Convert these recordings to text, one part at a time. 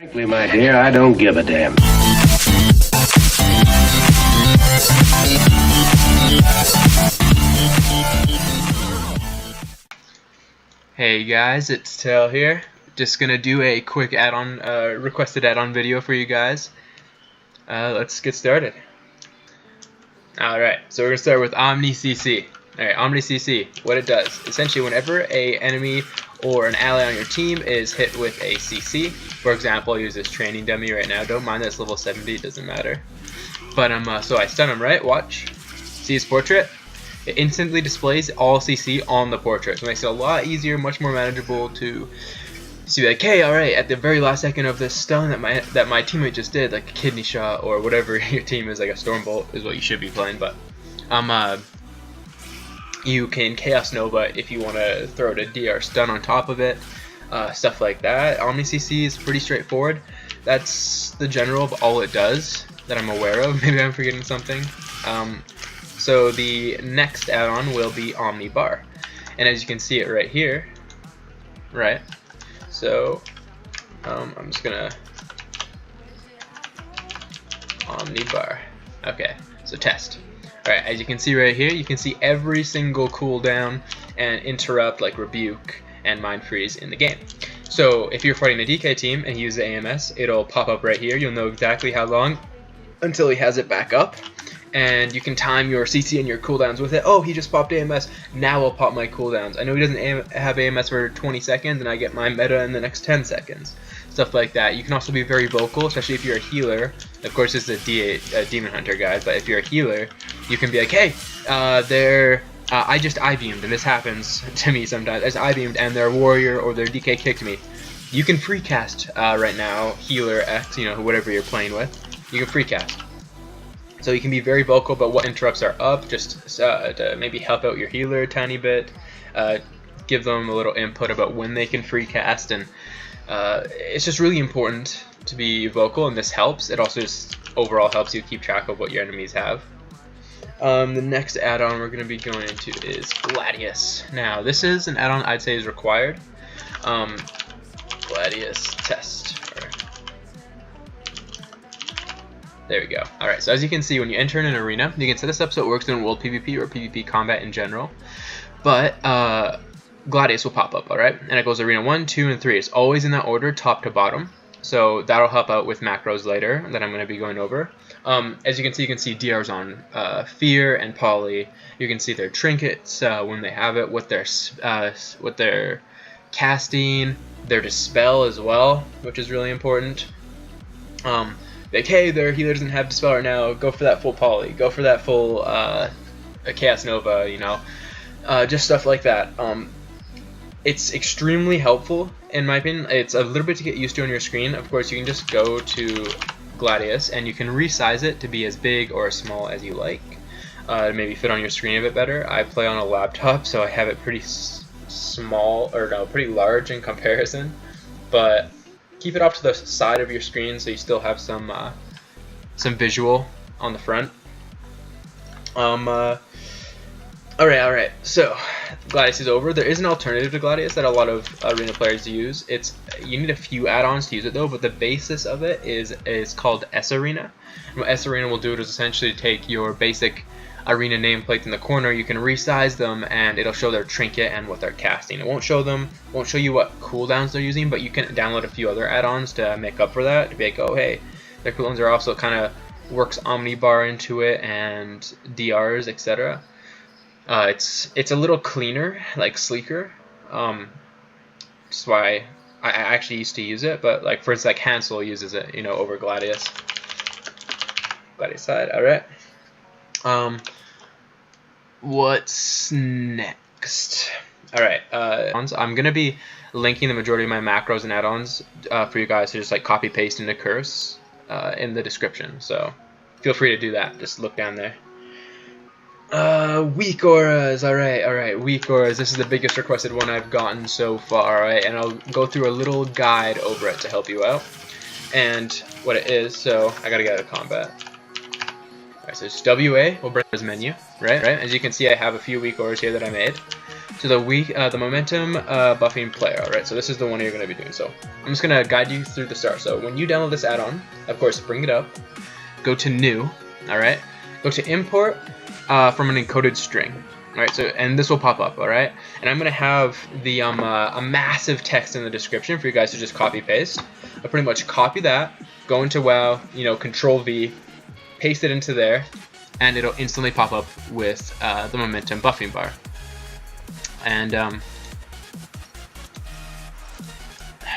Frankly, my dear, I don't give a damn. Hey guys, it's Tel here. Just gonna do a quick add-on, requested add-on video for you guys. Let's get started. Alright, so we're gonna start with OmniCC. Alright, OmniCC, what it does. Essentially, whenever a enemy or an ally on your team is hit with a CC, for example, I'll use this training dummy right now. Don't mind that it's level 70, it doesn't matter. But so I stun him, right? Watch. See his portrait? It instantly displays all CC on the portrait. So it makes it a lot easier, much more manageable to see, like, hey, alright, at the very last second of this stun that my teammate just did, like a kidney shot or whatever your team is, like a Stormbolt is what you should be playing, but you can Chaos Nova if you want to throw a DR stun on top of it, stuff like that. OmniCC is pretty straightforward. That's the general of all it does that I'm aware of. Maybe I'm forgetting something. So the next add-on will be Omnibar, and as you can see it right here, right? So I'm just gonna Omnibar. Okay, so test. Alright, as you can see right here, you can see every single cooldown and interrupt, like rebuke and mind freeze in the game. So if you're fighting a DK team and you use the AMS, it'll pop up right here. You'll know exactly how long until he has it back up. And you can time your CC and your cooldowns with it. Oh, he just popped AMS, now I'll pop my cooldowns. I know he doesn't have AMS for 20 seconds and I get my meta in the next 10 seconds. Stuff like that. You can also be very vocal, especially if you're a healer. Of course, this is a Demon Hunter, guys, but if you're a healer, you can be like, hey, I just I-beamed, and this happens to me sometimes. I just I-beamed and their warrior or their DK kicked me. You can free cast right now, healer X, you know, whatever you're playing with. You can free cast. So you can be very vocal about what interrupts are up, just to maybe help out your healer a tiny bit, give them a little input about when they can free cast, and it's just really important to be vocal, and this helps. It also just overall helps you keep track of what your enemies have. The next add-on we're going to be going into is Gladius. Now, this is an add-on I'd say is required. Gladius test. There we go. Alright, so as you can see, when you enter in an arena, you can set this up so it works in world PvP or PvP combat in general. But Gladius will pop up, alright? And it goes arena 1, 2, and 3. It's always in that order, top to bottom. So that'll help out with macros later that I'm going to be going over. As you can see DRs on Fear and Poly. You can see their trinkets when they have it, what they're casting, their Dispel as well, which is really important. Like, hey, their healer doesn't have Dispel right now, go for that full Poly, go for that full Chaos Nova, you know, just stuff like that. It's extremely helpful, in my opinion. It's a little bit to get used to on your screen. Of course, you can just go to Gladius, and you can resize it to be as big or as small as you like, to maybe fit on your screen a bit better. I play on a laptop, so I have it pretty small, or no, pretty large in comparison, but keep it off to the side of your screen so you still have some visual on the front. Alright, so Gladius is over. There is an alternative to Gladius that a lot of arena players use. You need a few add-ons to use it though, but the basis of it is called S-Arena. And what S-Arena will do is essentially take your basic arena nameplate in the corner, you can resize them, and it'll show their trinket and what they're casting. It won't show you what cooldowns they're using, but you can download a few other add-ons to make up for that. To be like, oh hey, their cooldowns are also kind of works Omnibar into it and DRs, etc. It's a little cleaner, like sleeker. That's why I actually used to use it, but like for instance, like Hansel uses it, you know, over Gladius. Gladius side, alright. What's next? Alright, I'm gonna be linking the majority of my macros and add-ons for you guys to just like copy paste into Curse in the description, so feel free to do that. Just look down there. Weak auras, alright, weak auras. This is the biggest requested one I've gotten so far, alright, and I'll go through a little guide over it to help you out, and what it is. So I gotta get out of combat. Alright, so it's WA will bring this menu, right? As you can see, I have a few weak auras here that I made. So the momentum buffing player, alright, so this is the one you're going to be doing. So I'm just going to guide you through the start. So when you download this add-on, of course, bring it up, go to new, alright, go to import from an encoded string, alright, so, and this will pop up, alright, and I'm going to have the a massive text in the description for you guys to just copy paste. I'll pretty much copy that, go into WoW, you know, Control V, paste it into there, and it'll instantly pop up with the momentum buffing bar. And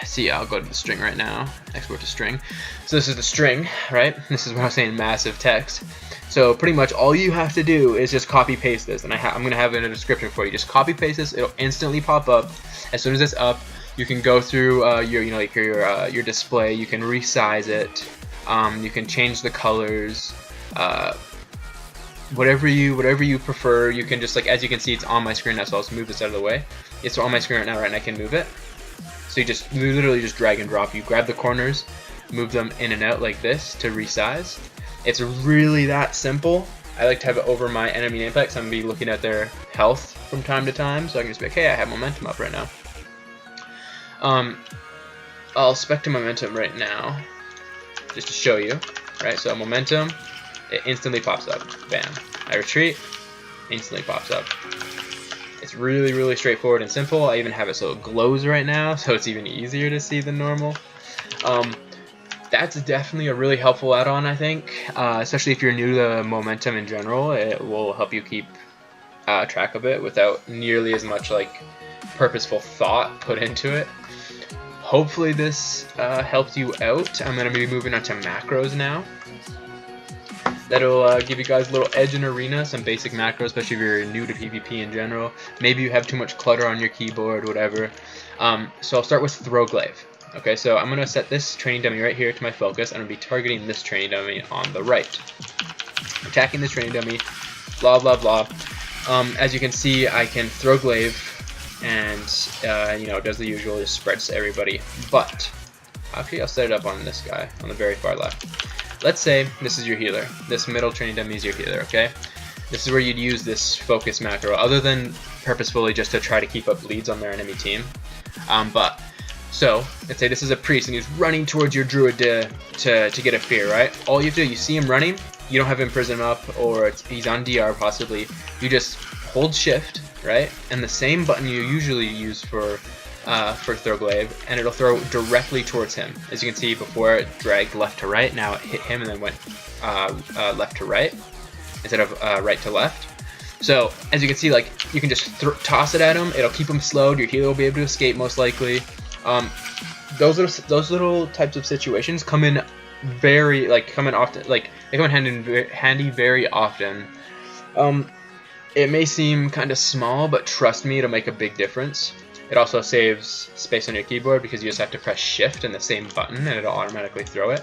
see, I'll go to the string right now, export to string. So this is the string, right? This is what I was saying, massive text. So pretty much all you have to do is just copy paste this, and I'm gonna have it in a description for you. Just copy paste this, it'll instantly pop up. As soon as it's up, you can go through your display. You can resize it. You can change the colors. Whatever you prefer. You can just, like, as you can see, it's on my screen now, so I'll just move this out of the way. It's on my screen right now, right, and I can move it. So you literally just drag and drop. You grab the corners, move them in and out like this to resize. It's really that simple. I like to have it over my enemy nameplate because I'm going to be looking at their health from time to time, so I can just be like, hey, I have momentum up right now. I'll spec to momentum right now, just to show you, right? So momentum, it instantly pops up. Bam. I retreat, instantly pops up. It's really, really straightforward and simple. I even have it so it glows right now, so it's even easier to see than normal. That's definitely a really helpful add-on, I think, especially if you're new to momentum in general. It will help you keep track of it without nearly as much like purposeful thought put into it. Hopefully this helps you out. I'm going to be moving on to macros now. That'll give you guys a little edge in Arena, some basic macros, especially if you're new to PvP in general. Maybe you have too much clutter on your keyboard, whatever. So I'll start with Roguelike. Okay, so I'm going to set this training dummy right here to my focus. I'm going to be targeting this training dummy on the right. Attacking this training dummy, blah, blah, blah. As you can see, I can throw glaive, and you know, it does the usual, just spreads to everybody. But actually, I'll set it up on this guy on the very far left. Let's say this is your healer. This middle training dummy is your healer. Okay, this is where you'd use this focus macro, other than purposefully just to try to keep up leads on their enemy team. So let's say this is a priest and he's running towards your druid to get a fear, right? All you have to do, you see him running, you don't have Imprison up, or he's on DR possibly. You just hold shift, right? And the same button you usually use for throw glaive, and it'll throw directly towards him. As you can see, before it dragged left to right, now it hit him and then went left to right instead of right to left. So as you can see, like, you can just toss it at him. It'll keep him slowed. Your healer will be able to escape most likely. Those little types of situations come in often. Like, they come in handy very often. It may seem kind of small, but trust me, it'll make a big difference. It also saves space on your keyboard because you just have to press shift and the same button and it'll automatically throw it.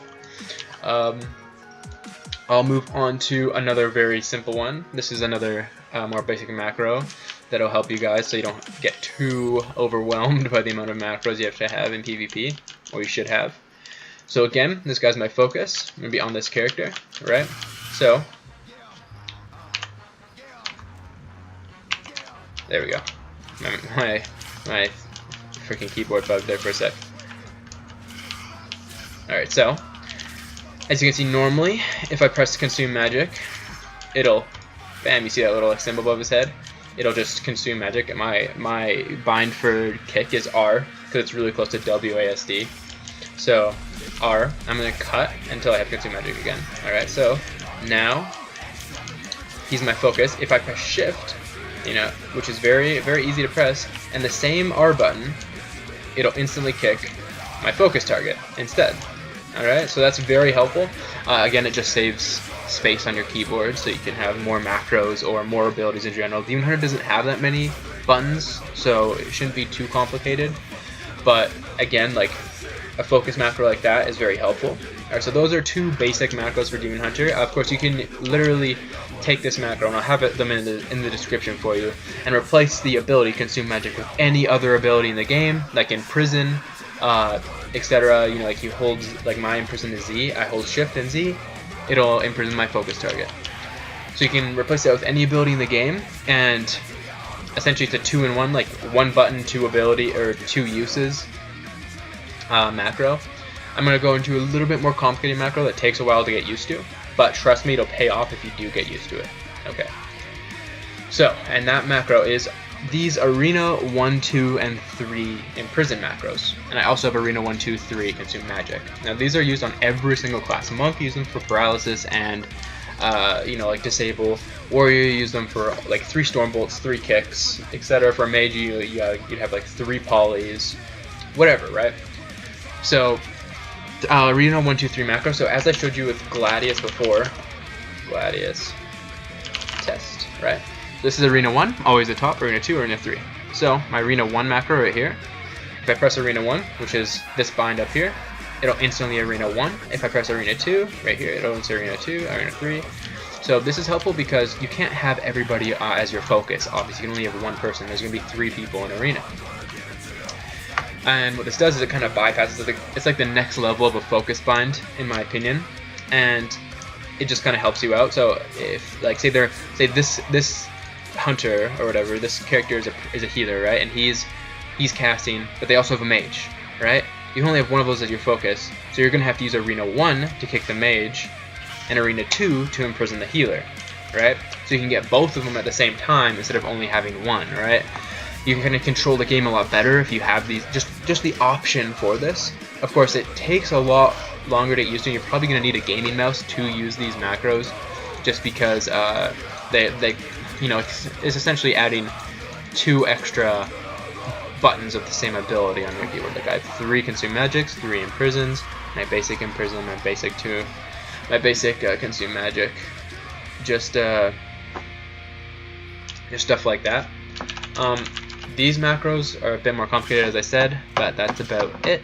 I'll move on to another very simple one. This is another more basic macro that'll help you guys so you don't get too overwhelmed by the amount of macros you have to have in PvP, or you should have. So again, this guy's my focus. I'm going to be on this character, right? So, there we go. My freaking keyboard bugged there for a sec. Alright, so as you can see, normally if I press consume magic, it'll, bam, you see that little symbol above his head? It'll just consume magic. And my bind for kick is R because it's really close to WASD. So R, I'm gonna cut until I have consume magic again. Alright, so now he's my focus. If I press shift, you know, which is very, very easy to press, and the same R button, it'll instantly kick my focus target instead. Alright, so that's very helpful. Again, it just saves space on your keyboard so you can have more macros or more abilities in general. Demon Hunter doesn't have that many buttons, so it shouldn't be too complicated. But again, like, a focus macro like that is very helpful. Alright, so those are two basic macros for Demon Hunter. Of course, you can literally take this macro, and I'll have them in the description for you, and replace the ability Consume Magic with any other ability in the game, like Imprison, etc. You know, like you hold, like my Imprison is Z, I hold Shift and Z, it'll imprison my focus target. So you can replace that with any ability in the game, and essentially it's a 2-in-1, like 1 button, 2 ability, or 2 uses macro. I'm going to go into a little bit more complicated macro that takes a while to get used to, but trust me, it'll pay off if you do get used to it. Okay. So, and that macro is these Arena 1, 2, and 3 Imprison macros. And I also have Arena 1, 2, 3 Consume Magic. Now these are used on every single class. Monk uses them for paralysis and, you know, like disable. Warrior use them for like 3 storm bolts, 3 kicks, etc. For a mage, you'd have like 3 polys, whatever, right? So, Arena 1, 2, 3 macro. So as I showed you with Gladius before, Gladius test, right? This is Arena 1, always the top, Arena 2, Arena 3. So, my Arena 1 macro right here, if I press Arena 1, which is this bind up here, it'll instantly Arena 1. If I press Arena 2, right here, it'll instantly Arena 2, Arena 3. So this is helpful because you can't have everybody as your focus. Obviously, you can only have 1 person. There's going to be 3 people in Arena. And what this does is it kind of bypasses, it's like the next level of a focus bind, in my opinion. And it just kind of helps you out. So if, like, say this hunter or whatever, this character is a healer, right? And he's casting, but they also have a mage, right? You can only have one of those as your focus, so you're gonna have to use Arena 1 to kick the mage, and Arena 2 to imprison the healer, right? So you can get both of them at the same time instead of only having one, right? You can kind of control the game a lot better if you have these, just the option for this. Of course, it takes a lot longer to get used to. You're probably gonna need a gaming mouse to use these macros, just because they you know, it's essentially adding 2 extra buttons of the same ability on your keyboard. Like I have 3 Consume Magics, 3 Imprisons, my basic Imprison, my basic Consume Magic, just stuff like that. These macros are a bit more complicated, as I said, but that's about it.